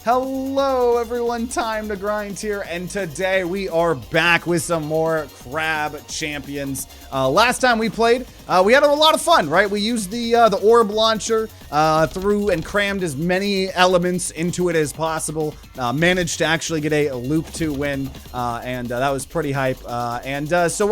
Hello everyone, Time to Grind here, and today we are back with some more Crab Champions. Last time we played, we had a lot of fun, right? We used the orb launcher through and crammed as many elements into it as possible. Managed to actually get a loop 2 win, and that was pretty hype. So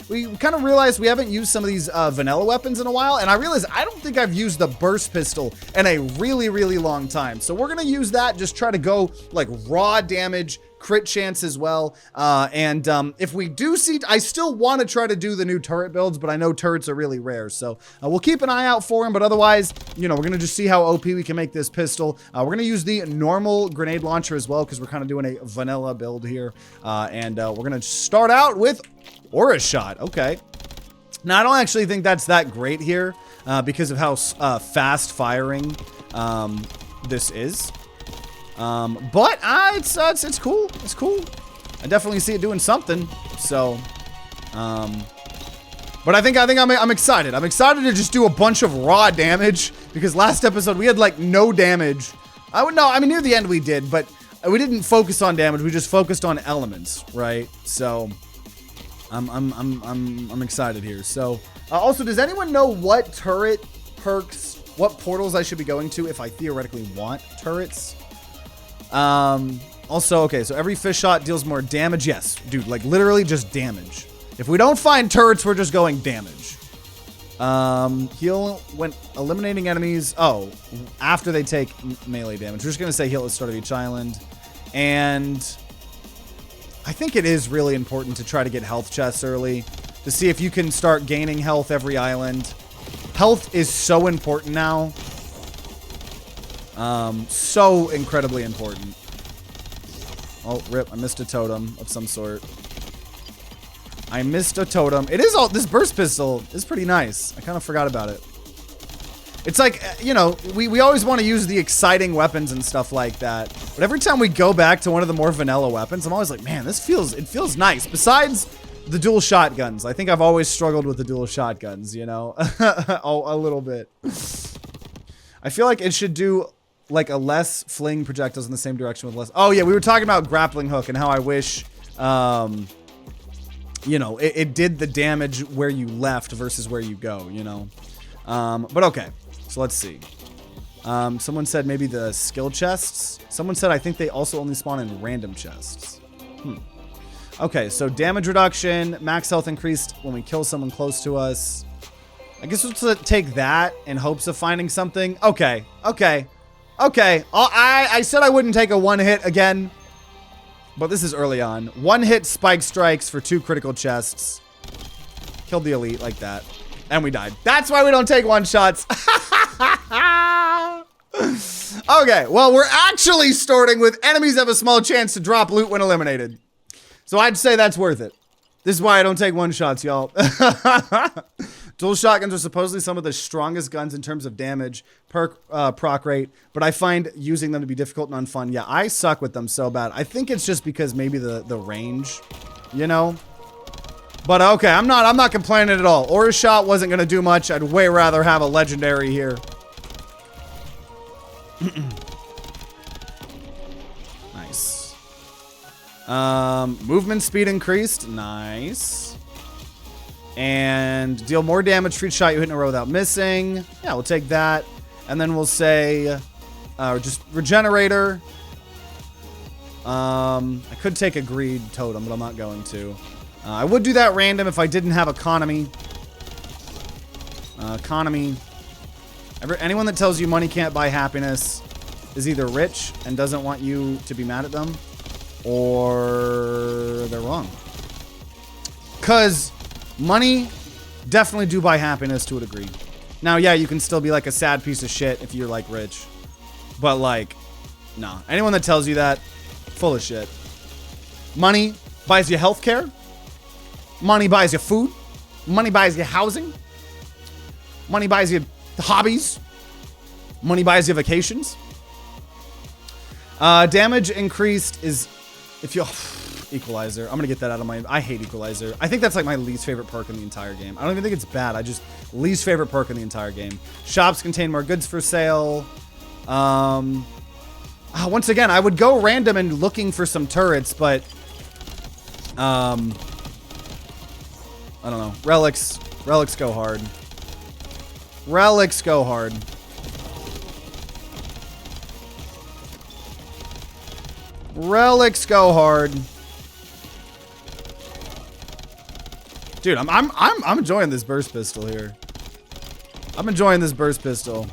we kind of realized we haven't used some of these vanilla weapons in a while, and I realized I don't think I've used the burst pistol in a really long time. So we're gonna use that, just try to go like raw damage, crit chance as well. If we do see, I still want to try to do the new turret builds, but I know turrets are really rare. So we'll keep an eye out for them, but otherwise, you know, we're going to just see how OP we can make this pistol. We're going to use the normal grenade launcher as well, because we're kind of doing a vanilla build here. We're going to start out with Aura Shot. Okay. Now, I don't actually think that's that great here because of how fast firing this is. But it's cool. It's cool. I definitely see it doing something. So, but I think I'm excited. I'm excited to just do a bunch of raw damage, because last episode we had like no damage. I mean, near the end we did, but we didn't focus on damage. We just focused on elements, right? So, I'm excited here. So, also, does anyone know what turret perks, what portals I should be going to if I theoretically want turrets? Also, okay, so every fish shot deals more damage. Yes, dude, like literally just damage. If we don't find turrets, we're just going damage. Heal when eliminating enemies. Oh, after they take melee damage. We're just going to say heal at the start of each island. And I think it is really important to try to get health chests early to see if you can start gaining health every island. Health is so important now. So incredibly important. Oh, rip. I missed a totem of some sort. I missed a totem. It is all, this burst pistol is pretty nice. I kind of forgot about it. It's like, you know, we always want to use the exciting weapons and stuff like that. But every time we go back to one of the more vanilla weapons, I'm always like, man, it feels nice. Besides the dual shotguns. I think I've always struggled with the dual shotguns, you know, a little bit. I feel like it should do like a less fling projectiles in the same direction with less. Oh yeah, we were talking about grappling hook and how I wish, you know, it did the damage where you left versus where you go, you know. But okay, so let's see. Someone said maybe the skill chests. Someone said I think they also only spawn in random chests. Okay, so damage reduction, max health increased when we kill someone close to us. I guess we'll take that in hopes of finding something. Okay. I said I wouldn't take a one hit again, but this is early on. One hit spike strikes for 2 critical chests. Killed the elite like that. And we died. That's why we don't take one shots. Okay, well, we're actually starting with enemies have a small chance to drop loot when eliminated. So I'd say that's worth it. This is why I don't take one shots, y'all. Dual shotguns are supposedly some of the strongest guns in terms of damage, proc rate, but I find using them to be difficult and unfun. Yeah, I suck with them so bad. I think it's just because maybe the range, you know? But okay, I'm not complaining at all. Aura shot wasn't gonna do much. I'd way rather have a legendary here. Nice. Movement speed increased. Nice. And deal more damage for each shot you hit in a row without missing. Yeah, we'll take that. And then we'll say just regenerator. I could take a greed totem, but I'm not going to. I would do that random if I didn't have economy. Economy. Anyone that tells you money can't buy happiness is either rich and doesn't want you to be mad at them, or they're wrong. Because money definitely do buy happiness to a degree. Now, yeah, you can still be like a sad piece of shit if you're like rich. But like, nah. Anyone that tells you that, full of shit. Money buys you healthcare. Money buys you food. Money buys you housing. Money buys you hobbies. Money buys you vacations. Damage increased is if you... Equalizer. I'm gonna get that out of my... I hate Equalizer. I think that's like my least favorite perk in the entire game. I don't even think it's bad. I just... Least favorite perk in the entire game. Shops contain more goods for sale. Once again, I would go random and looking for some turrets, but I don't know. Relics go hard. Relics go hard. Relics go hard. Dude, I'm enjoying this burst pistol here. I'm enjoying this burst pistol.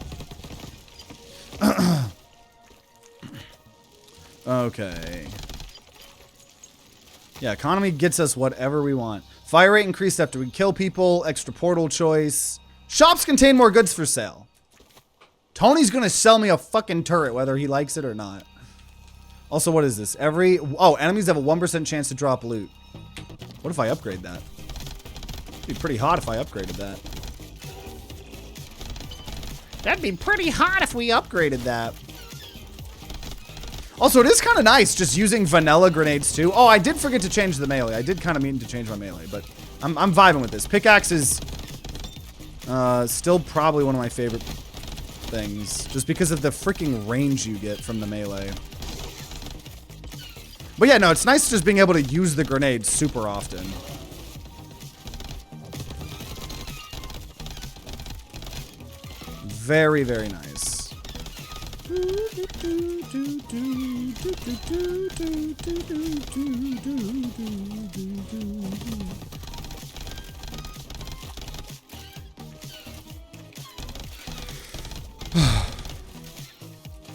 Okay. Yeah, economy gets us whatever we want. Fire rate increased after we kill people. Extra portal choice. Shops contain more goods for sale. Tony's gonna sell me a fucking turret whether he likes it or not. Also, what is this? Enemies have a 1% chance to drop loot. What if I upgrade that? It'd be pretty hot if I upgraded that. That'd be pretty hot if we upgraded that. Also, it is kind of nice just using vanilla grenades too. Oh, I did forget to change the melee. I did kind of mean to change my melee, but I'm vibing with this. Pickaxe is still probably one of my favorite things, just because of the freaking range you get from the melee. But yeah, no, it's nice just being able to use the grenades super often. Very, very nice.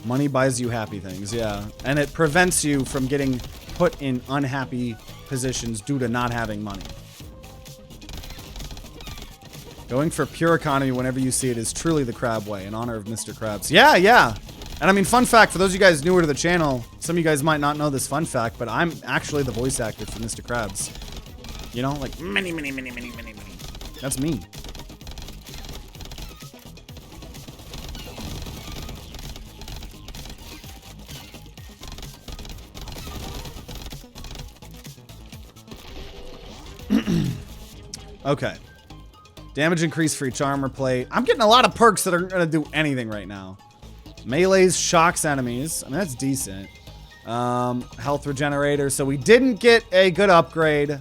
Money buys you happy things, yeah. And it prevents you from getting put in unhappy positions due to not having money. Going for pure economy whenever you see it is truly the Crab way, in honor of Mr. Krabs. Yeah, yeah. And I mean, fun fact, for those of you guys newer to the channel, some of you guys might not know this fun fact, but I'm actually the voice actor for Mr. Krabs. You know, like, many. That's me. Okay. Damage increase for each armor plate. I'm getting a lot of perks that are going to do anything right now. Melees shocks enemies. I mean, that's decent. Health regenerator. So we didn't get a good upgrade.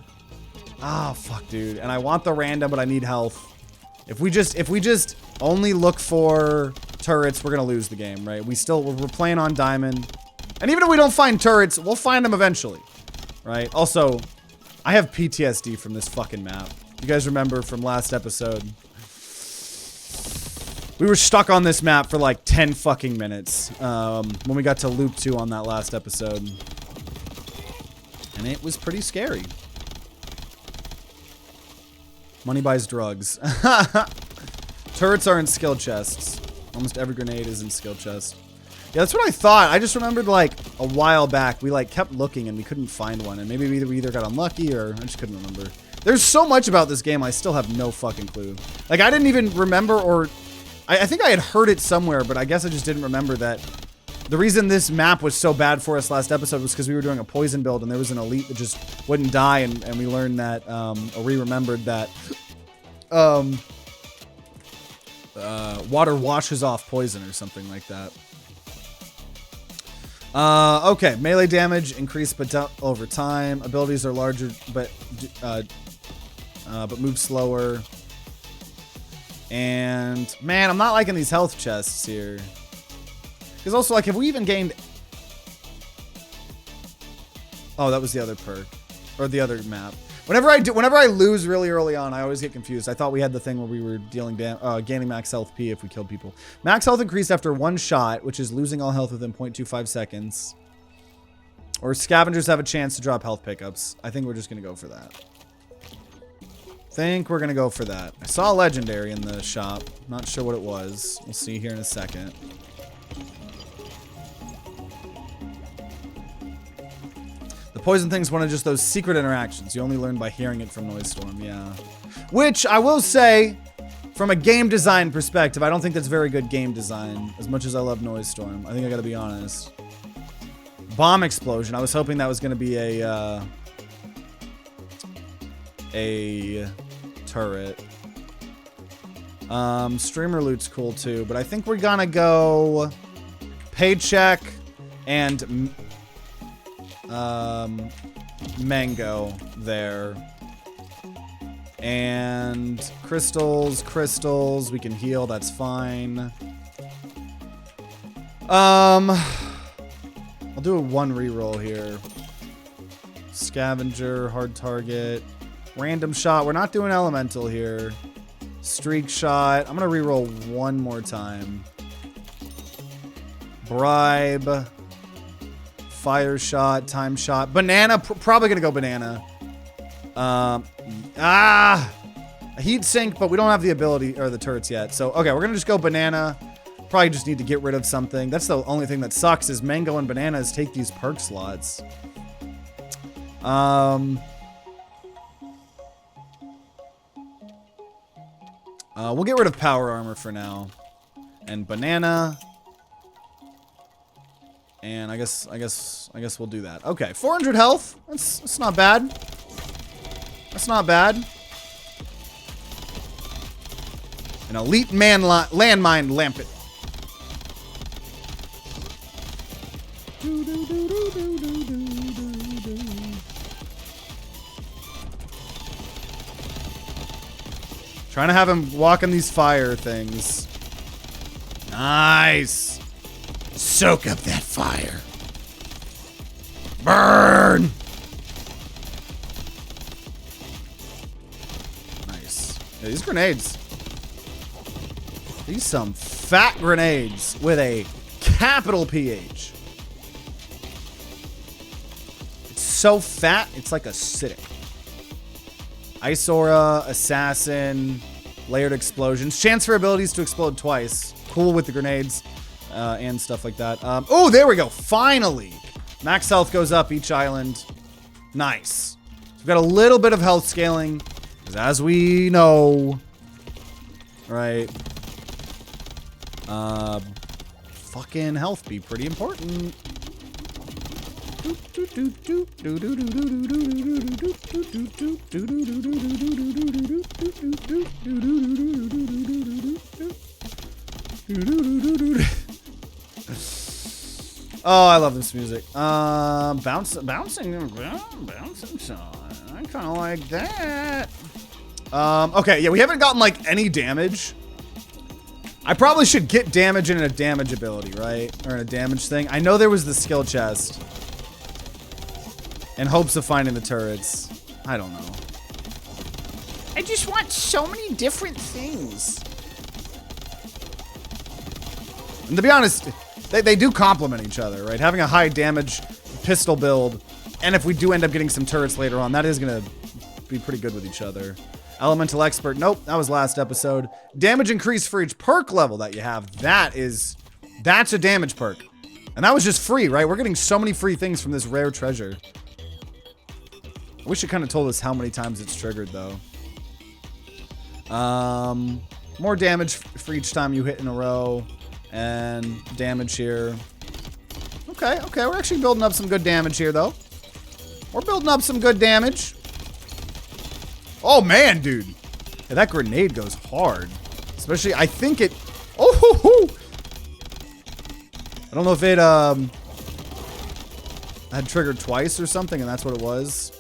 Ah, fuck, dude. And I want the random, but I need health. If we just only look for turrets, we're going to lose the game, right? We're playing on diamond. And even if we don't find turrets, we'll find them eventually, right? Also, I have PTSD from this fucking map. You guys remember from last episode? We were stuck on this map for like 10 fucking minutes when we got to loop 2 on that last episode. And it was pretty scary. Money buys drugs. Turrets are in skill chests. Almost every grenade is in skill chest. Yeah, that's what I thought. I just remembered like a while back, we like kept looking and we couldn't find one. And maybe we either got unlucky or I just couldn't remember. There's so much about this game I still have no fucking clue. Like I didn't even remember, or I think I had heard it somewhere, but I guess I just didn't remember that the reason this map was so bad for us last episode was because we were doing a poison build and there was an elite that just wouldn't die, and we learned that, or we remembered that water washes off poison or something like that. Okay, melee damage increased but over time. Abilities are larger but move slower. And man, I'm not liking these health chests here. Because also, like, have we even gained? Oh, that was the other perk, or the other map. Whenever I lose really early on, I always get confused. I thought we had the thing where we were gaining max health P if we killed people. Max health increased after one shot, which is losing all health within 0.25 seconds. Or scavengers have a chance to drop health pickups. I think we're just gonna go for that. I saw a legendary in the shop. Not sure what it was. We'll see here in a second. The poison thing's one of just those secret interactions. You only learn by hearing it from Noisestorm, yeah. Which, I will say, from a game design perspective, I don't think that's very good game design, as much as I love Noisestorm. I think I gotta be honest. Bomb explosion. I was hoping that was gonna be a turret. Streamer loot's cool too, but I think we're gonna go paycheck, And mango there. And crystals. We can heal. That's fine. I'll do a 1 reroll here. Scavenger, hard target, random shot. We're not doing elemental here. Streak shot. I'm gonna reroll 1 more time. Bribe. Fire shot, time shot. Banana, probably gonna go banana. A heat sink, but we don't have the ability or the turrets yet. So, okay, we're gonna just go banana. Probably just need to get rid of something. That's the only thing that sucks is mango and bananas take these perk slots. We'll get rid of power armor for now. And banana. And I guess we'll do that. Okay, 400 health. That's not bad. That's not bad. An elite landmine lampet. Trying to have him walk on these fire things. Nice. Soak up that fire. Burn. Nice. Yeah, these grenades. These some fat grenades with a capital PH. It's so fat, it's like acidic. Ice aura, assassin, layered explosions. Chance for abilities to explode twice. Cool with the grenades and stuff like that. Oh, there we go. Finally. Max health goes up each island. Nice. So we've got a little bit of health scaling. Because as we know, right, fucking health be pretty important. Oh, I love this music. Bouncing song. I kind of like that. Okay, yeah, we haven't gotten like any damage. I probably should get damage in a damage ability, right? Or in a damage thing. I know there was the skill chest. In hopes of finding the turrets. I don't know. I just want so many different things. And to be honest, they do complement each other, right? Having a high damage pistol build, and if we do end up getting some turrets later on, that is going to be pretty good with each other. Elemental Expert. Nope, that was last episode. Damage increase for each perk level that you have. That's a damage perk. And that was just free, right? We're getting so many free things from this rare treasure. I wish it kind of told us how many times it's triggered, though. More damage for each time you hit in a row. And damage here. Okay, we're actually building up some good damage here, though. We're building up some good damage. Oh, man, dude. Yeah, that grenade goes hard. Especially, I think it... Oh, hoo, hoo. I don't know if it had triggered twice or something, and that's what it was.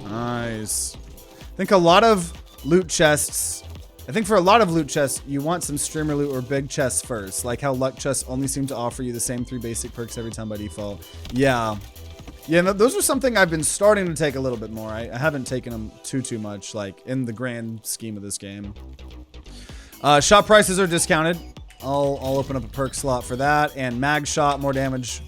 Nice. I think a lot of loot chests... I think for a lot of loot chests, you want some streamer loot or big chests first. Like how luck chests only seem to offer you the same 3 basic perks every time by default. Yeah. Yeah, no, those are something I've been starting to take a little bit more. I haven't taken them too much, like, in the grand scheme of this game. Shot prices are discounted. I'll open up a perk slot for that. And mag shot, more damage.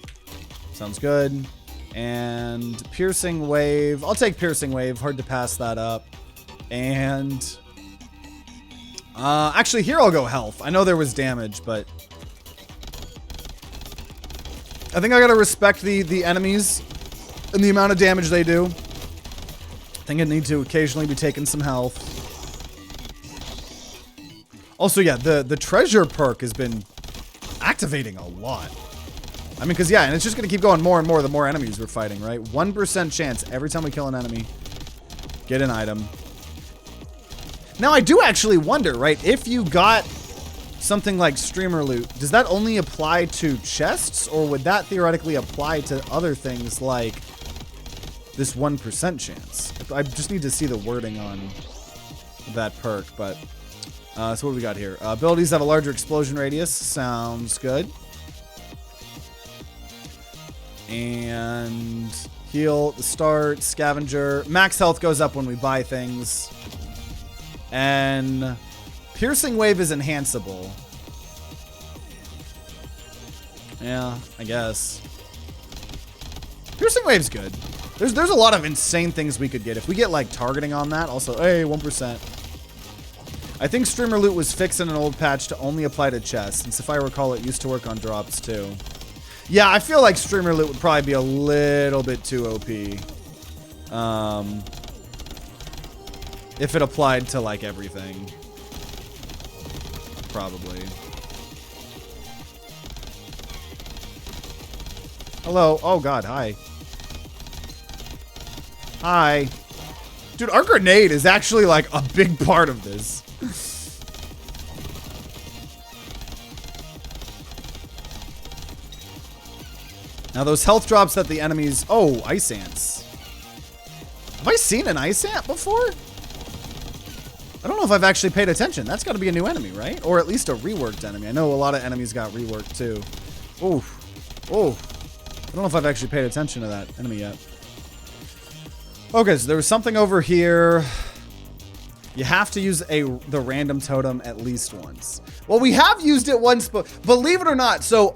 Sounds good. And piercing wave. I'll take piercing wave. Hard to pass that up. And... actually, here I'll go health. I know there was damage, but... I think I gotta respect the enemies and the amount of damage they do. I think I need to occasionally be taking some health. Also, yeah, the treasure perk has been activating a lot. I mean, because, yeah, and it's just gonna keep going more and more the more enemies we're fighting, right? 1% chance every time we kill an enemy. Get an item. Now, I do actually wonder, right? If you got something like streamer loot, does that only apply to chests, or would that theoretically apply to other things like this 1% chance? I just need to see the wording on that perk, but so what do we got here? Abilities have a larger explosion radius. Sounds good. And heal, the start, scavenger. Max health goes up when we buy things. And piercing wave is enhanceable. Yeah, I guess. Piercing wave's good. There's a lot of insane things we could get. If we get like targeting on that, also, hey, 1%. I think streamer loot was fixed in an old patch to only apply to chests, since if I recall, it used to work on drops too. Yeah, I feel like streamer loot would probably be a little bit too OP. If it applied to like everything. Probably. Hello. Oh god, hi. Hi. Dude, our grenade is actually like a big part of this. Now those health drops that the enemies... Oh, ice ants. Have I seen an ice ant before? I don't know if I've actually paid attention. That's got to be a new enemy, right? Or at least a reworked enemy. I know a lot of enemies got reworked too. Oh. Oh. I don't know if I've actually paid attention to that enemy yet. Okay, so there was something over here. You have to use the random totem at least once. Well, we have used it once, but believe it or not, so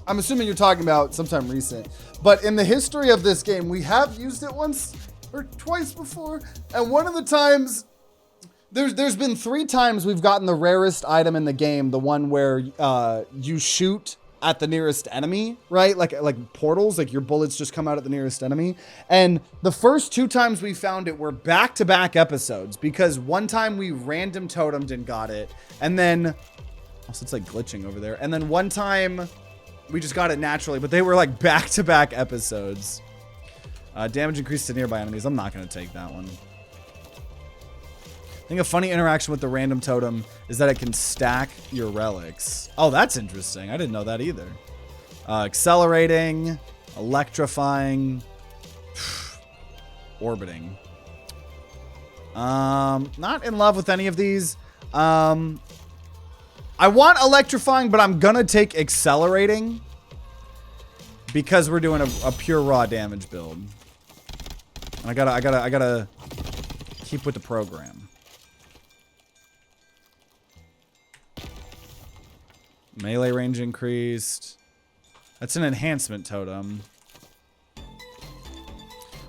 I'm assuming you're talking about sometime recent, but in the history of this game, we have used it once or twice before, and one of the times, there's been 3 times we've gotten the rarest item in the game, the one where you shoot at the nearest enemy, right? Like portals, like your bullets just come out at the nearest enemy. And the first 2 times we found it were back-to-back episodes, because one time we random totemed and got it, and then also it's like glitching over there, and then one time we just got it naturally, but they were like back-to-back episodes. Damage increased to nearby enemies. I'm not going to take that one. I think a funny interaction with the random totem is that it can stack your relics. Oh, that's interesting. I didn't know that either. Accelerating, electrifying, orbiting. Not in love with any of these. I want electrifying, but I'm gonna take accelerating because we're doing a pure raw damage build. And I gotta keep with the program. Melee range increased. That's an enhancement totem.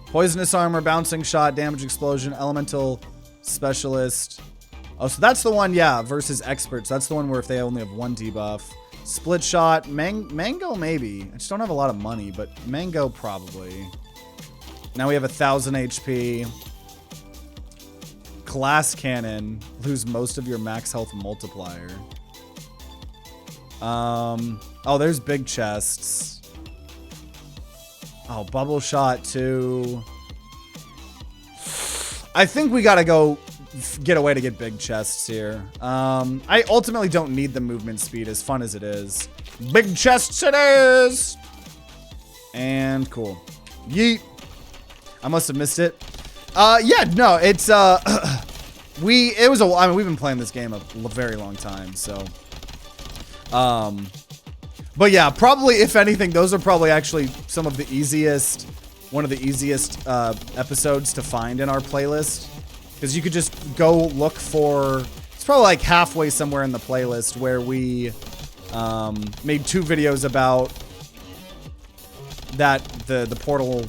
Poisonous armor, bouncing shot, damage explosion, elemental specialist. Oh, so that's the one, yeah, versus experts. That's the one where if they only have 1 debuff. Split shot, mango maybe. I just don't have a lot of money, but mango probably. Now we have 1,000 HP. Glass cannon, lose most of your max health multiplier. Oh, there's big chests. Oh, bubble shot too. I think we gotta go get a way to get big chests here. I ultimately don't need the movement speed, as fun as it is. Big chests it is! And cool. Yeet. I must have missed it. Yeah, no, it's, we've been playing this game a very long time, so. But yeah, probably, if anything, those are probably actually one of the easiest episodes to find in our playlist. Because you could just go look for, it's probably like halfway somewhere in the playlist where we, made 2 videos about that, the portal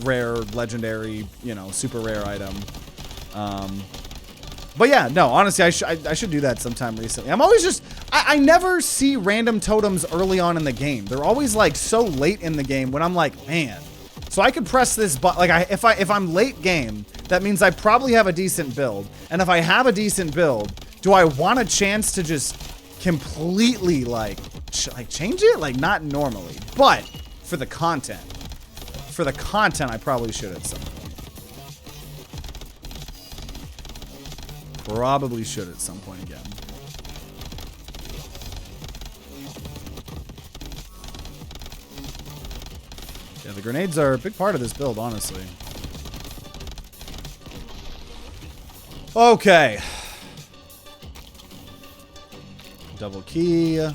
rare, legendary, you know, super rare item. But yeah, no, honestly, I should do that sometime recently. I'm always just, I never see random totems early on in the game. They're always like so late in the game when I'm like, man. So I could press this button, like if I'm late game, that means I probably have a decent build. And if I have a decent build, do I want a chance to just completely like change it? Like not normally, but for the content. For the content, I probably should at some point. Probably should at some point again. Yeah, the grenades are a big part of this build, honestly. Okay. Double key.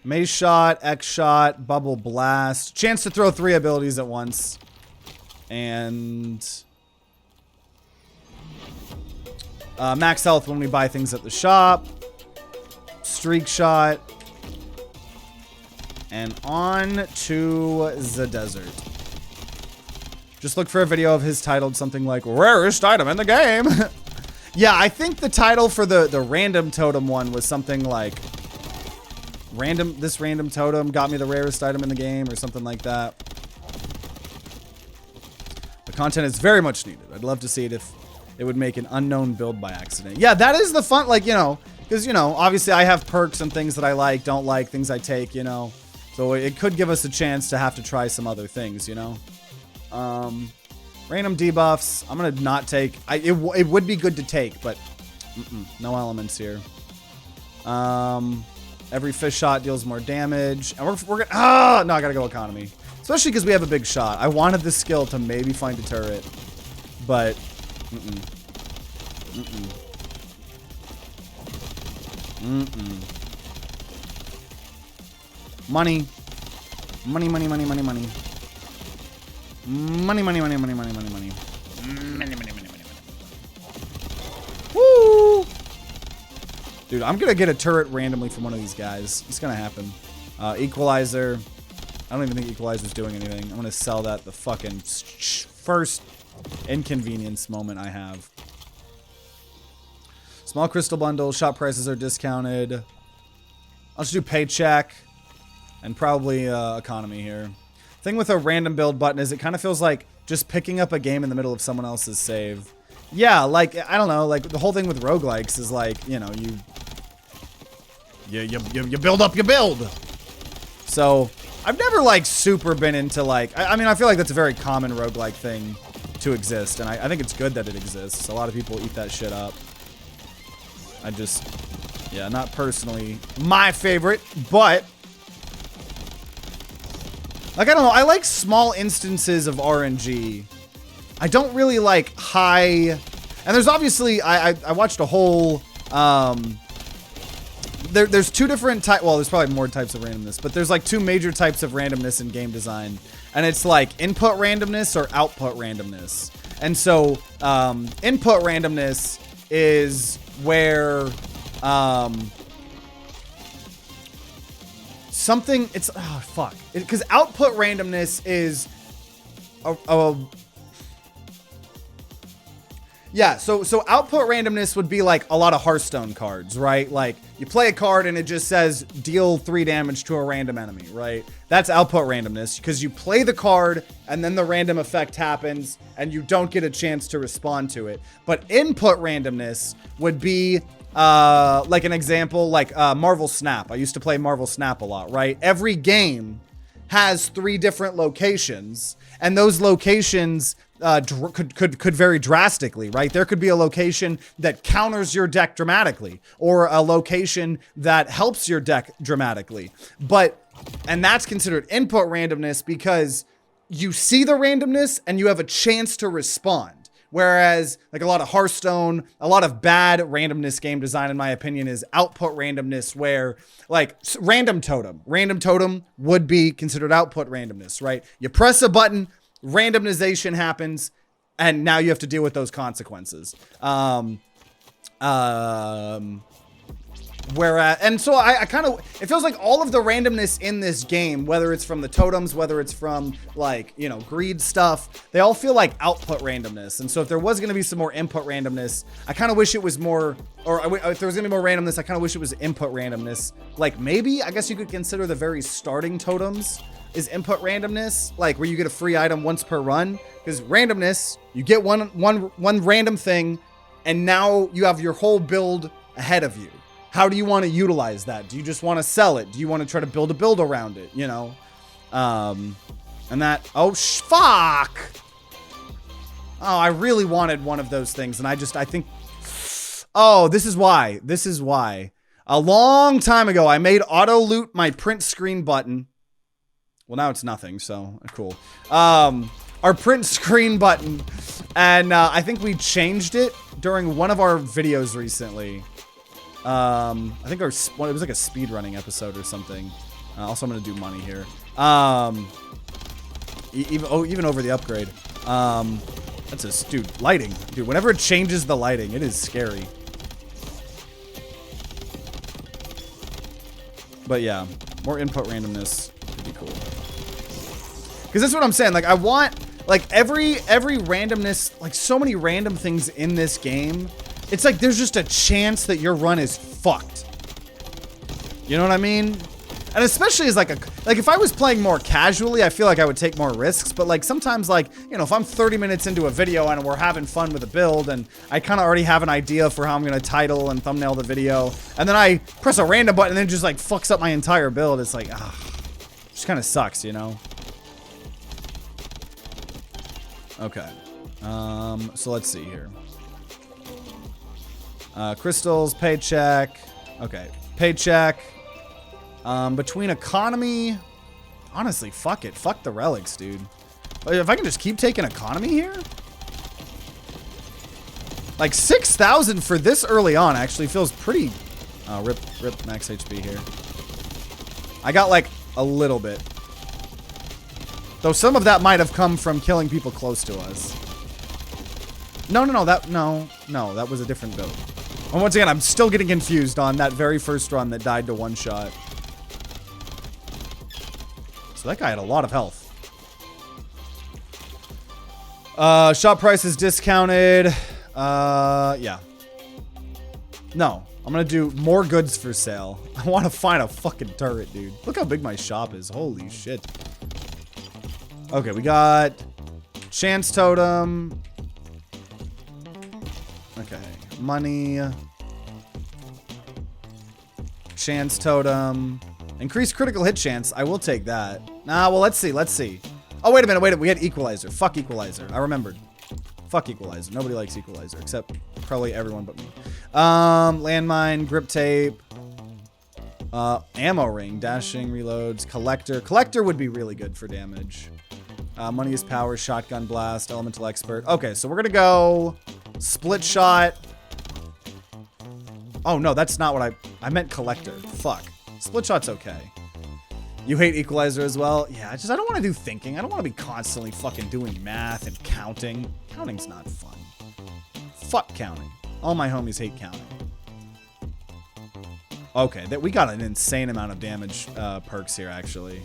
Maze shot, X shot, bubble blast. Chance to throw 3 abilities at once. And max health when we buy things at the shop. Streak shot. And on to the desert. Just look for a video of his titled something like rarest item in the game. Yeah, I think the title for the random totem one was something like this random totem got me the rarest item in the game or something like that. The content is very much needed. I'd love to see it if it would make an unknown build by accident. Yeah, that is the fun, like, you know, because, you know, obviously I have perks and things that I like, don't like, things I take, you know. So it could give us a chance to have to try some other things, you know. Random debuffs. I'm going to not take... It would be good to take, but no elements here. Every fish shot deals more damage. And we're going to... Ah! No, I got to go economy. Especially because we have a big shot. I wanted the skill to maybe find a turret. But... Money. Money, money, money, money, money. Money, money, money, money, money, money, money. Money, money, money, money, money. Woo! Dude, I'm gonna get a turret randomly from one of these guys. It's gonna happen. Equalizer. I don't even think Equalizer's doing anything. I'm gonna sell that the fucking first inconvenience moment I have. Small crystal bundle. Shop prices are discounted. I'll just do paycheck. And probably economy here. Thing with a random build button is it kind of feels like just picking up a game in the middle of someone else's save. Yeah, like, I don't know, like the whole thing with roguelikes is like, you know, you build up your build. So I've never like super been into like, I mean, I feel like that's a very common roguelike thing to exist. And I think it's good that it exists. A lot of people eat that shit up. I just, yeah, not personally my favorite, but like, I don't know. I like small instances of RNG. I don't really like high. And there's obviously, I watched a whole, there's 2 different types. Well, there's probably more types of randomness, but there's like 2 major types of randomness in game design. And it's like input randomness or output randomness. And so, input randomness is where, something, it's, oh, fuck. Because output randomness is yeah, so output randomness would be like a lot of Hearthstone cards, right? Like, you play a card and it just says deal 3 damage to a random enemy, right? That's output randomness, because you play the card and then the random effect happens and you don't get a chance to respond to it. But input randomness would be like an example, like Marvel Snap. I used to play Marvel Snap a lot, right? Every game has 3 different locations, and those locations could vary drastically, right? There could be a location that counters your deck dramatically, or a location that helps your deck dramatically. And that's considered input randomness because you see the randomness and you have a chance to respond. Whereas, like a lot of Hearthstone, a lot of bad randomness game design, in my opinion, is output randomness, where, like, random totem would be considered output randomness, right? You press a button, randomization happens, and now you have to deal with those consequences. Whereas, and so I kind of, it feels like all of the randomness in this game, whether it's from the totems, whether it's from, like, you know, greed stuff, they all feel like output randomness. And so if there was going to be some more input randomness, I kind of wish it was more, or if there was going to be more randomness, I kind of wish it was input randomness. Like, maybe, I guess you could consider the very starting totems is input randomness, like where you get a free item once per run. Because randomness, you get one random thing, and now you have your whole build ahead of you. How do you want to utilize that? Do you just want to sell it? Do you want to try to build a build around it? You know? And that... Oh, fuck! Oh, I really wanted one of those things, and I think... Oh, this is why. This is why. A long time ago, I made auto loot my print screen button. Well, now it's nothing, so cool. Our print screen button, and I think we changed it during one of our videos recently. I think it was like a speedrunning episode or something. Also, I'm gonna do money here. Even over the upgrade. That's a dude lighting, dude. Whenever it changes the lighting, it is scary. But yeah, more input randomness would be cool. Because that's what I'm saying. Like, I want, like, every randomness, like, so many random things in this game. It's like there's just a chance that your run is fucked. You know what I mean? And especially as like if I was playing more casually, I feel like I would take more risks. But like sometimes, like, you know, if I'm 30 minutes into a video and we're having fun with a build and I kind of already have an idea for how I'm going to title and thumbnail the video, and then I press a random button and then it just like fucks up my entire build. It's like, just kind of sucks, you know? Okay. So let's see here. Crystals, paycheck. Okay. Paycheck. Between economy, honestly, fuck it. Fuck the relics, dude. If I can just keep taking economy here. Like 6,000 for this early on actually feels pretty, rip max HP here. I got like a little bit. Though some of that might have come from killing people close to us. No, that was a different build. And once again, I'm still getting confused on that very first run that died to one shot. So that guy had a lot of health. Shop price is discounted. Yeah. No, I'm gonna do more goods for sale. I want to find a fucking turret, dude. Look how big my shop is. Holy shit. Okay, we got chance totem. Okay, money. Chance totem. Increased critical hit chance. I will take that. Nah, well, let's see. Oh, wait a minute. We had equalizer. Fuck equalizer. I remembered. Fuck equalizer. Nobody likes equalizer, except probably everyone but me. Landmine, grip tape. Ammo ring, dashing, reloads, collector. Collector would be really good for damage. Money is power, shotgun blast, elemental expert. Okay, so we're gonna go split shot. Oh no, that's not what I meant collector. Fuck. Split shot's okay. You hate equalizer as well? Yeah, I don't want to do thinking. I don't want to be constantly fucking doing math and counting. Counting's not fun. Fuck counting. All my homies hate counting. Okay, we got an insane amount of damage perks here, actually.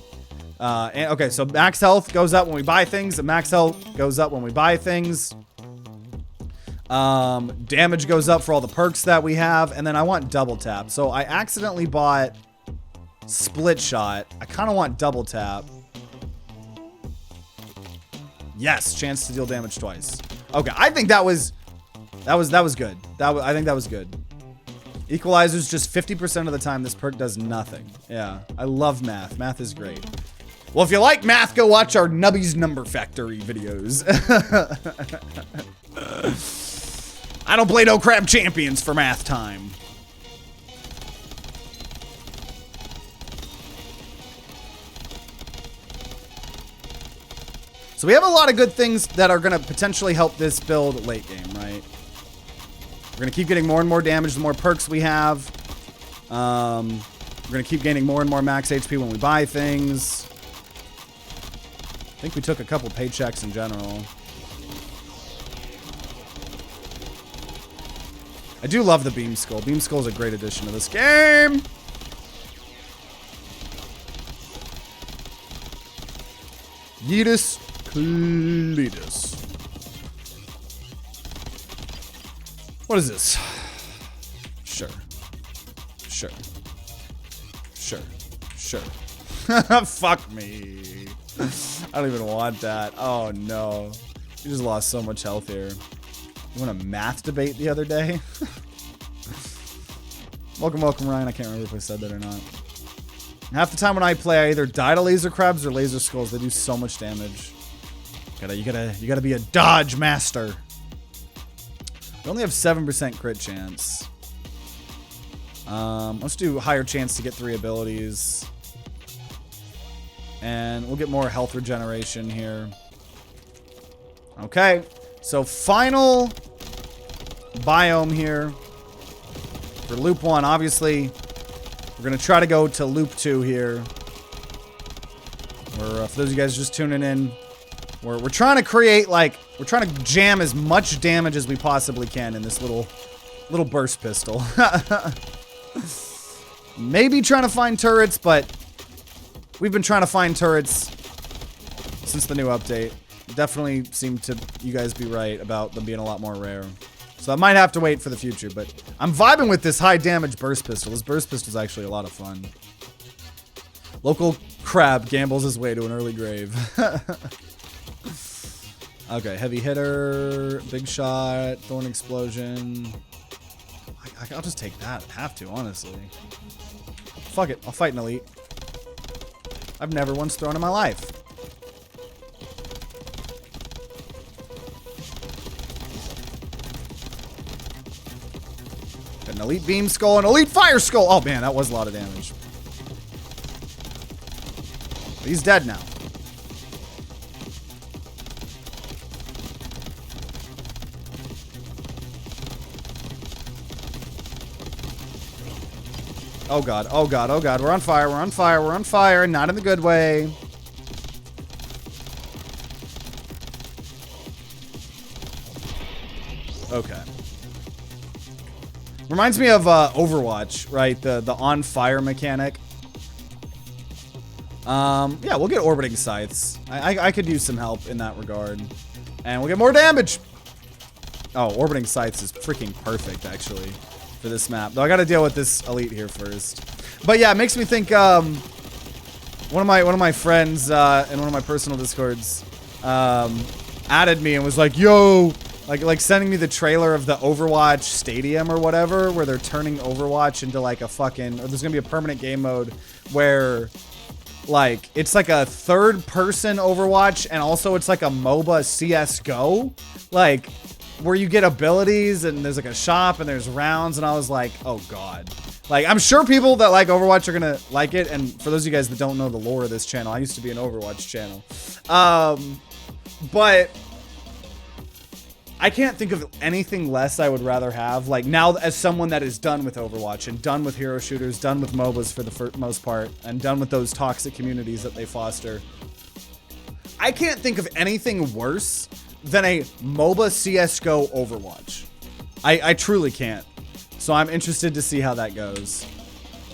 And okay, so max health goes up when we buy things. And max health goes up when we buy things. Damage goes up for all the perks that we have. And then I want double tap. So I accidentally bought split shot. I kind of want double tap. Yes, chance to deal damage twice. Okay, I think that was good. I think that was good. Equalizer's just 50% of the time. This perk does nothing. Yeah, I love math. Math is great. Well, if you like math, go watch our Nubby's Number Factory videos. I don't play no crab champions for math time. So we have a lot of good things that are going to potentially help this build late game, right? We're going to keep getting more and more damage the more perks we have. We're going to keep gaining more and more max HP when we buy things. I think we took a couple paychecks in general. I do love the Beam Skull. Beam Skull is a great addition to this game. Yeetus Cletus. What is this? Sure. Fuck me. I don't even want that. Oh no. You just lost so much health here. You want a math debate the other day? Welcome, Ryan. I can't remember if I said that or not. Half the time when I play, I either die to laser crabs or laser skulls. They do so much damage. You gotta be a dodge master. We only have 7% crit chance. Let's do higher chance to get 3 abilities. And we'll get more health regeneration here. Okay. So final biome here for loop 1. Obviously, we're going to try to go to loop 2 here. For those of you guys just tuning in, we're trying to create, like, we're trying to jam as much damage as we possibly can in this little burst pistol. Maybe trying to find turrets, but we've been trying to find turrets since the new update. Definitely seem to you guys be right about them being a lot more rare. So I might have to wait for the future, but I'm vibing with this high damage burst pistol. This burst pistol is actually a lot of fun. Local crab gambles his way to an early grave. Okay, heavy hitter, big shot, thorn explosion. I'll just take that. I have to, honestly. Fuck it, I'll fight an elite. I've never once thrown in my life. Got an elite beam skull and elite fire skull. Oh man, that was a lot of damage. But he's dead now. Oh god, oh god, oh god. We're on fire, we're on fire, we're on fire. Not in the good way. Okay. Reminds me of Overwatch, right? The on fire mechanic. Yeah, we'll get orbiting scythes. I could use some help in that regard. And we'll get more damage. Oh, orbiting scythes is freaking perfect, actually, for this map. Though I gotta deal with this elite here first. But yeah, it makes me think, one of my friends, in one of my personal discords, added me and was like, yo, like sending me the trailer of the Overwatch Stadium or whatever, where they're turning Overwatch into like a fucking, or there's gonna be a permanent game mode where, like, it's like a third-person Overwatch, and also it's like a MOBA CSGO, like, where you get abilities, and there's like a shop, and there's rounds, and I was like, oh god. Like, I'm sure people that like Overwatch are gonna like it, and for those of you guys that don't know the lore of this channel, I used to be an Overwatch channel. But I can't think of anything less I would rather have. Like, now as someone that is done with Overwatch and done with hero shooters, done with MOBAs for the most part, and done with those toxic communities that they foster, I can't think of anything worse than a MOBA CSGO Overwatch. I truly can't. So I'm interested to see how that goes.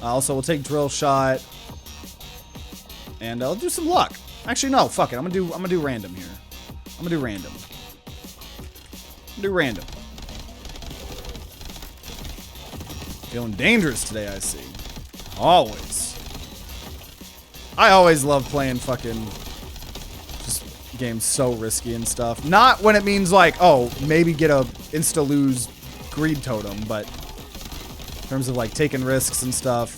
Also, we'll take drill shot, and I'll do some luck. Actually, no, fuck it. I'm gonna do random here. I'm gonna do random. Do random. Feeling dangerous today, I see. Always. I always love playing fucking just games so risky and stuff. Not when it means like, oh, maybe get a insta-lose greed totem, but in terms of like taking risks and stuff.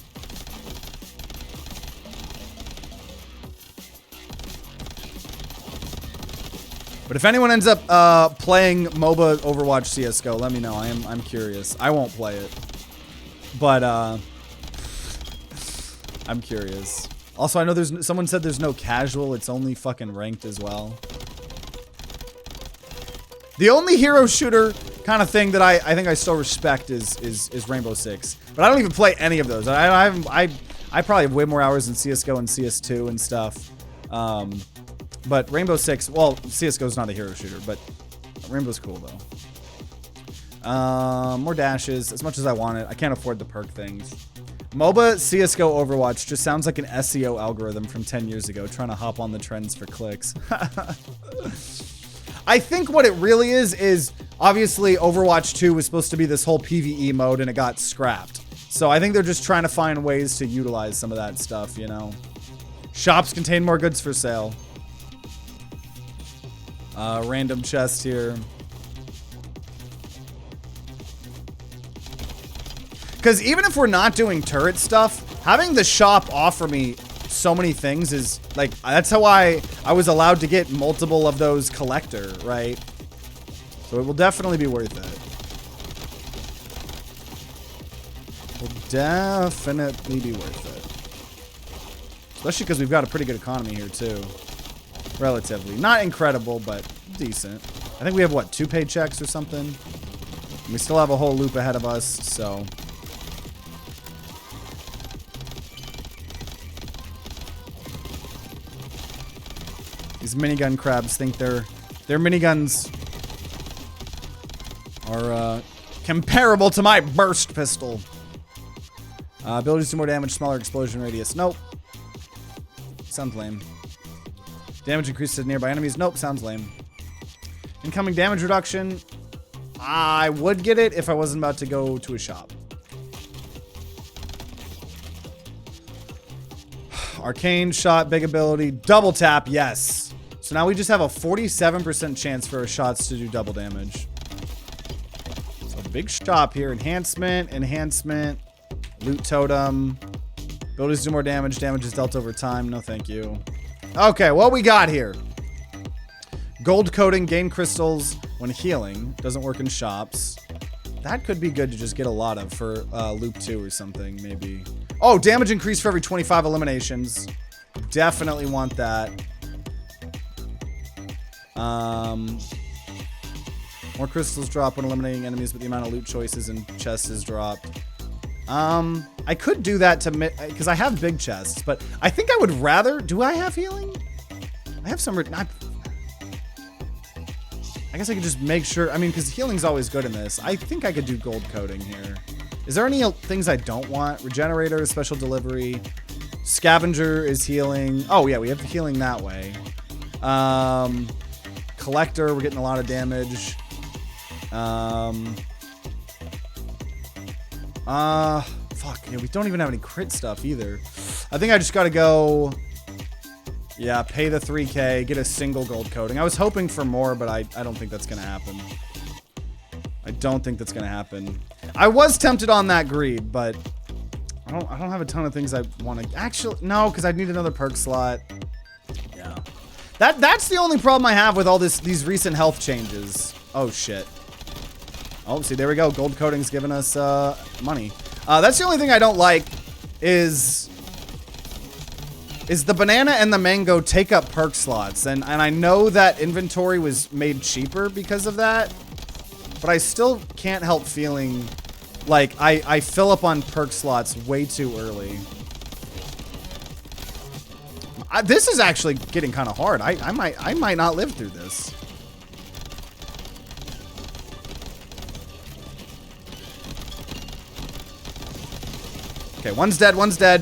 But if anyone ends up playing MOBA Overwatch CSGO, let me know. I'm curious. I won't play it, but I'm curious. Also, I know someone said there's no casual. It's only fucking ranked as well. The only hero shooter kind of thing that I think I still respect is Rainbow Six, but I don't even play any of those. I probably have way more hours in CSGO and CS2 and stuff. But Rainbow Six, well, CSGO's not a hero shooter, but Rainbow's cool, though. More dashes, as much as I want it. I can't afford the perk things. MOBA, CSGO, Overwatch just sounds like an SEO algorithm from 10 years ago, trying to hop on the trends for clicks. I think what it really is obviously Overwatch 2 was supposed to be this whole PvE mode, and it got scrapped. So I think they're just trying to find ways to utilize some of that stuff, you know? Shops contain more goods for sale. Random chest here. Because even if we're not doing turret stuff, having the shop offer me so many things is, like, that's how I was allowed to get multiple of those collector, right? So it will definitely be worth it. definitely be worth it. Especially because we've got a pretty good economy here, too. Relatively. Not incredible, but decent. I think we have, what, 2 paychecks or something? We still have a whole loop ahead of us, so... These minigun crabs think their miniguns are comparable to my burst pistol. Abilities to do more damage, smaller explosion radius. Nope. Sounds lame. Damage increased to nearby enemies. Nope, sounds lame. Incoming damage reduction. I would get it if I wasn't about to go to a shop. Arcane shot, big ability, double tap, yes. So now we just have a 47% chance for our shots to do double damage. So big shop here. Enhancement, loot totem. Abilities to do more damage. Damage is dealt over time. No, thank you. Okay, what we got here? Gold coating, gain crystals when healing. Doesn't work in shops. That could be good to just get a lot of for loop 2 or something, maybe. Oh, damage increase for every 25 eliminations. Definitely want that. More crystals drop when eliminating enemies, but the amount of loot choices and chests is dropped. I could do that to because I have big chests, but I think I would rather. Do I have healing? I have some. I guess I could just make sure. I mean, because healing's always good in this. I think I could do gold coating here. Is there any things I don't want? Regenerator, special delivery. Scavenger is healing. Oh, yeah, we have healing that way. Collector, we're getting a lot of damage. Fuck, yeah, we don't even have any crit stuff either. I think I just gotta go... Yeah, pay the 3K, get a single gold coating. I was hoping for more, but I don't think that's gonna happen. I don't think that's gonna happen. I was tempted on that greed, but I don't have a ton of things I want to actually no, because I'd need another perk slot. Yeah. That's the only problem I have with all these recent health changes. Oh shit. Oh, see, there we go. Gold coating's giving us money. That's the only thing I don't like is the banana and the mango take up perk slots. And I know that inventory was made cheaper because of that. But I still can't help feeling like I fill up on perk slots way too early. This is actually getting kind of hard. I might not live through this. Okay, one's dead, one's dead.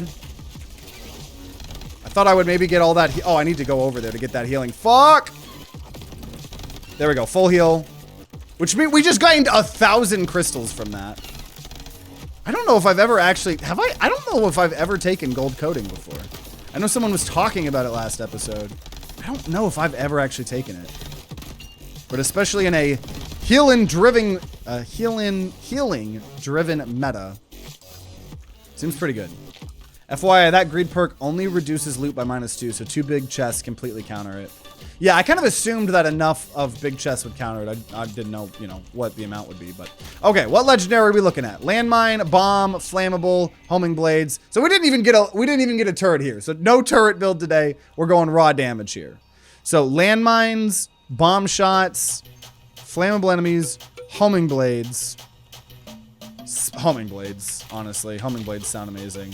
I thought I would maybe get all that. Oh, I need to go over there to get that healing. Fuck! There we go, full heal. Which means we just gained 1,000 crystals from that. I don't know if I've ever actually... I don't know if I've ever taken gold coating before. I know someone was talking about it last episode. I don't know if I've ever actually taken it. But especially in a healing-driven meta. Seems pretty good. FYI, that greed perk only reduces loot by -2, so 2 big chests completely counter it. Yeah, I kind of assumed that enough of big chests would counter it. I didn't know, you know, what the amount would be, but... Okay, what legendary are we looking at? Landmine, bomb, flammable, homing blades. So we didn't even get a turret here. So no turret build today. We're going raw damage here. So landmines, bomb shots, flammable enemies, homing blades. Homing blades, honestly. Homing blades sound amazing.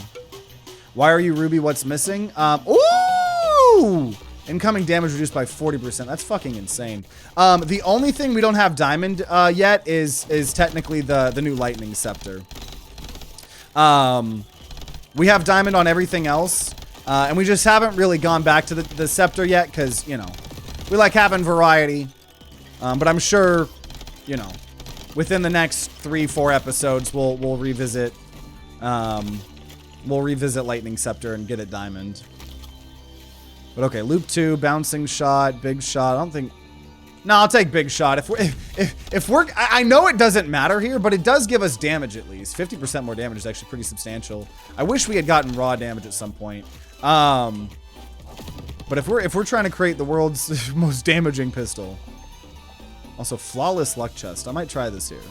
Why are you Ruby? What's missing? Ooh! Incoming damage reduced by 40%. That's fucking insane. The only thing we don't have diamond yet is technically the new lightning scepter. We have diamond on everything else, and we just haven't really gone back to the scepter yet because, you know, we like having variety. But I'm sure, you know, within the next 3-4 episodes, we'll revisit lightning scepter and get it diamond. But okay, loop 2, bouncing shot, big shot. I don't think... No, I'll take big shot. If we're... I know it doesn't matter here, but it does give us damage at least. 50% more damage is actually pretty substantial. I wish we had gotten raw damage at some point. But if we're trying to create the world's most damaging pistol. Also, flawless luck chest. I might try this here.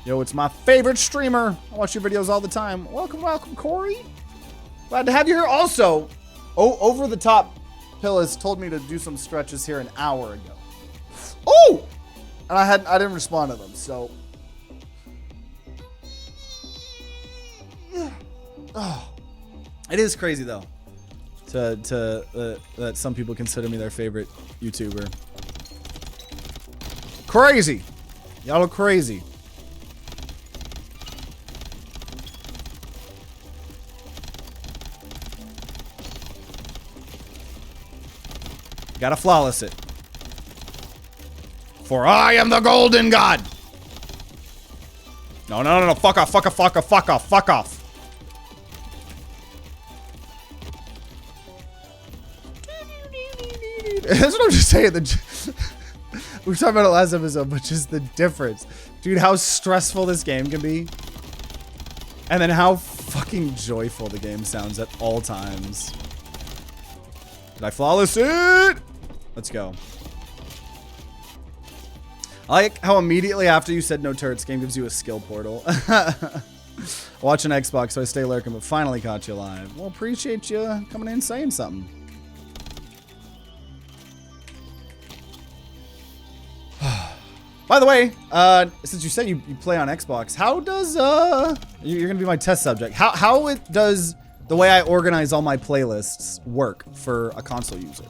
Yo, it's my favorite streamer. I watch your videos all the time. Welcome, welcome, Corey. Glad to have you here. Also, Over the Top Pillas told me to do some stretches here an hour ago. Oh! And I didn't respond to them, so. Oh. It is crazy though. That some people consider me their favorite YouTuber. Crazy. Y'all are crazy. Gotta flawless it. For I am the golden god. No, no, no, no. Fuck off, fuck off, fuck off, fuck off, fuck off. That's what I'm just saying. We were talking about it last episode, but just the difference. Dude, how stressful this game can be. And then how fucking joyful the game sounds at all times. Did I flawless it? Let's go. I like how immediately after you said no turrets, game gives you a skill portal. Watch an Xbox, so I stay lurking, but finally caught you live. Well, appreciate you coming in and saying something. By the way, since you said you play on Xbox, how does, you're gonna be my test subject. How it does the way I organize all my playlists work for a console user?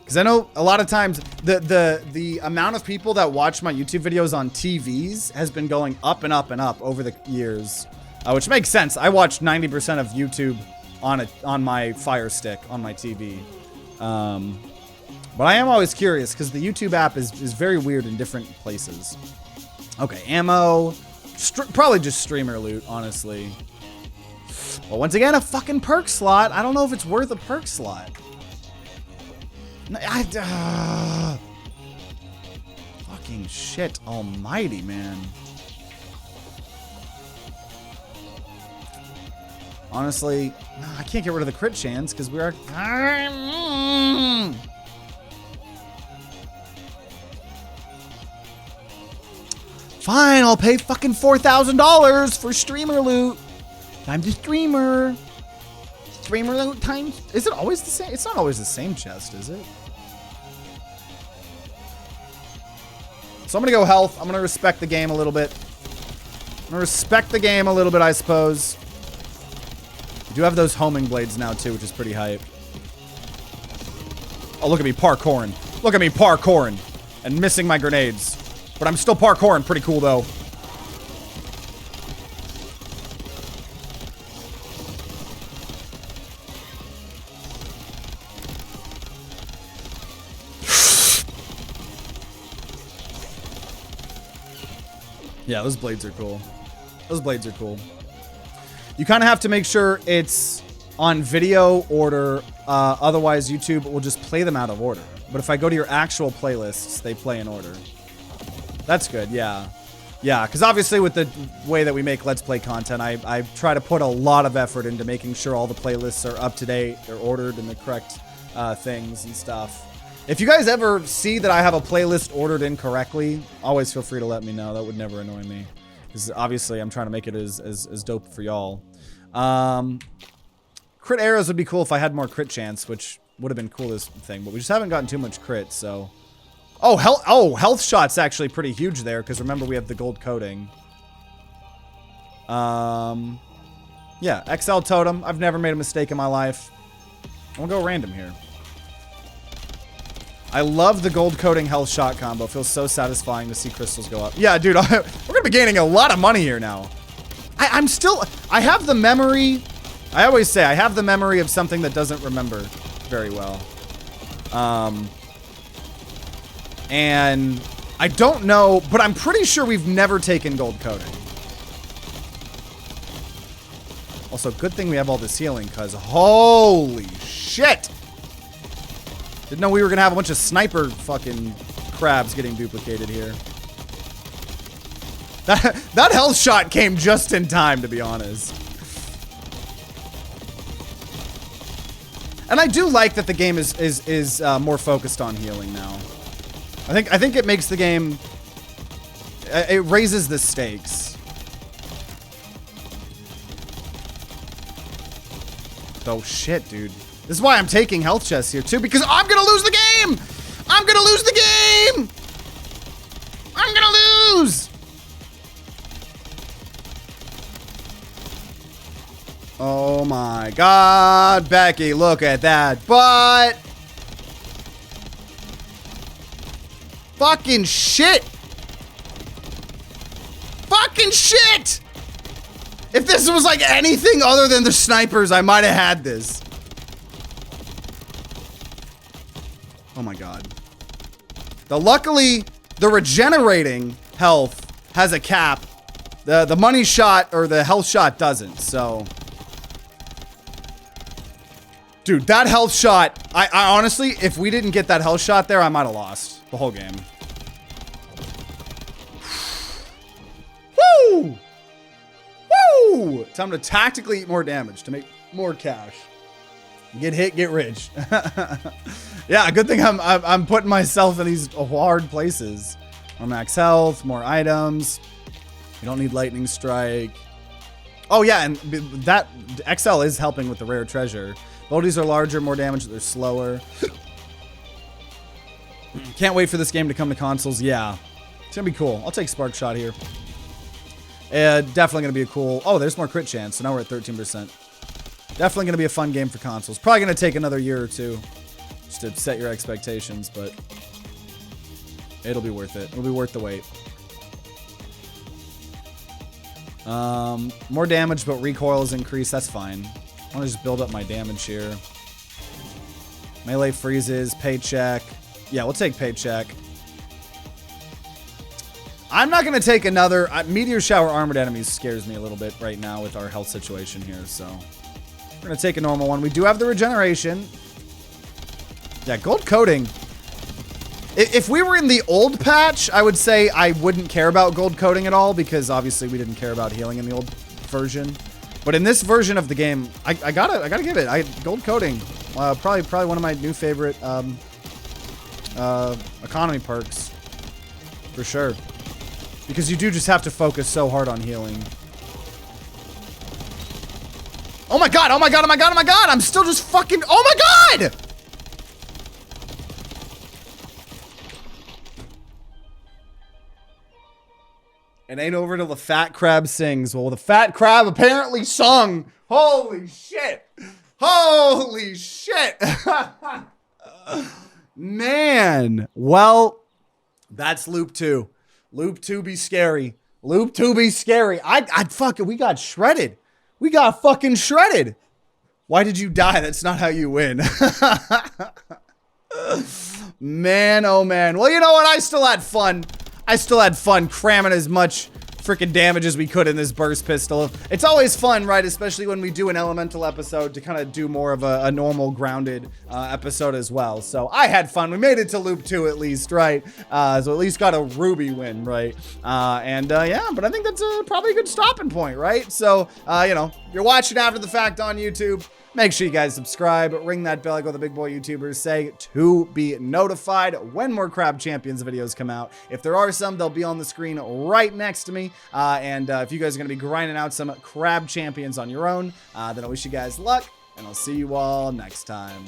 Because I know a lot of times the amount of people that watch my YouTube videos on TVs has been going up and up and up over the years, which makes sense. I watch 90% of YouTube on my Fire Stick on my TV. But I am always curious because the YouTube app is very weird in different places. Okay, ammo, probably just streamer loot, honestly. Well, once again, a fucking perk slot. I don't know if it's worth a perk slot. No, fucking shit almighty, man. Honestly, no, I can't get rid of the crit chance because we are... Fine, I'll pay fucking $4,000 for streamer loot. Time to streamer. Streamer loot time. Is it always the same? It's not always the same chest, is it? So I'm gonna go health. I'm gonna respect the game a little bit. I'm gonna respect the game a little bit, I suppose. We do have those homing blades now too, which is pretty hype. Oh, look at me parkouring. Look at me parkouring and missing my grenades. But I'm still parkouring. Pretty cool, though. Yeah, those blades are cool. Those blades are cool. You kind of have to make sure it's on video order. Otherwise, YouTube will just play them out of order. But if I go to your actual playlists, they play in order. That's good, yeah. Yeah, because obviously with the way that we make Let's Play content, I try to put a lot of effort into making sure all the playlists are up to date, they're ordered in the correct things and stuff. If you guys ever see that I have a playlist ordered incorrectly, always feel free to let me know. That would never annoy me. Because obviously I'm trying to make it as dope for y'all. Crit arrows would be cool if I had more crit chance, which would have been cool this thing, but we just haven't gotten too much crit, so... Oh, health shot's actually pretty huge there, because remember we have the gold coating. Yeah, XL totem. I've never made a mistake in my life. I'm gonna go random here. I love the gold coating health shot combo. It feels so satisfying to see crystals go up. Yeah, dude, we're gonna be gaining a lot of money here now. I have the memory. I always say I have the memory of something that doesn't remember very well. And I don't know, but I'm pretty sure we've never taken gold coating. Also, good thing we have all this healing, because holy shit! Didn't know we were going to have a bunch of sniper fucking crabs getting duplicated here. That health shot came just in time, to be honest. And I do like that the game is more focused on healing now. I think it makes the game it raises the stakes. Oh shit, dude. This is why I'm taking health chests here too, because I'm gonna lose the game! I'm gonna lose the game! I'm gonna lose! Oh my god, Becky, look at that butt! Fucking shit! Fucking shit! If this was like anything other than the snipers, I might have had this. Oh my god. Luckily, the regenerating health has a cap. The money shot or the health shot doesn't, so. Dude, that health shot, I honestly, if we didn't get that health shot there, I might have lost the whole game. Woo! Woo! Time to tactically eat more damage to make more cash. Get hit, get rich. Yeah, good thing I'm putting myself in these hard places. More max health, more items. You don't need lightning strike. Oh yeah, and that XL is helping with the rare treasure. Abilities are larger, more damage, they're slower. Can't wait for this game to come to consoles. Yeah, it's gonna be cool. I'll take Spark Shot here. Definitely gonna be a cool. Oh, there's more crit chance. So now we're at 13%. Definitely gonna be a fun game for consoles. Probably gonna take another year or two just to set your expectations, but it'll be worth it. It'll be worth the wait. More damage, but recoil is increased. That's fine. I want to just build up my damage here. Melee freezes, paycheck. Yeah, we'll take paycheck. I'm not going to take another. Meteor Shower Armored Enemies scares me a little bit right now with our health situation here, so we're going to take a normal one. We do have the regeneration. Yeah, gold coating. If we were in the old patch, I would say I wouldn't care about gold coating at all because obviously we didn't care about healing in the old version. But in this version of the game, I gotta give it. Gold coating, probably one of my new favorite economy perks, for sure. Because you do just have to focus so hard on healing. Oh my god! Oh my god! Oh my god! Oh my god! I'm still just fucking. Oh my god! It ain't over till the fat crab sings. Well, the fat crab apparently sung. Holy shit. Holy shit. Man. Well, that's loop 2. Loop 2 be scary. Loop 2 be scary. I'd fucking, we got shredded. We got fucking shredded. Why did you die? That's not how you win. Man, oh man. Well, you know what? I still had fun. I still had fun cramming as much freaking damage as we could in this burst pistol. It's always fun, right? Especially when we do an elemental episode to kind of do more of a normal grounded episode as well. So I had fun. We made it to loop 2 at least, right? So at least got a ruby win, right? Yeah, but I think that's probably a good stopping point, right? So, you know, you're watching after the fact on YouTube. Make sure you guys subscribe, ring that bell like all the big boy YouTubers say to be notified when more Crab Champions videos come out. If there are some, they'll be on the screen right next to me. If you guys are going to be grinding out some Crab Champions on your own, then I wish you guys luck, and I'll see you all next time.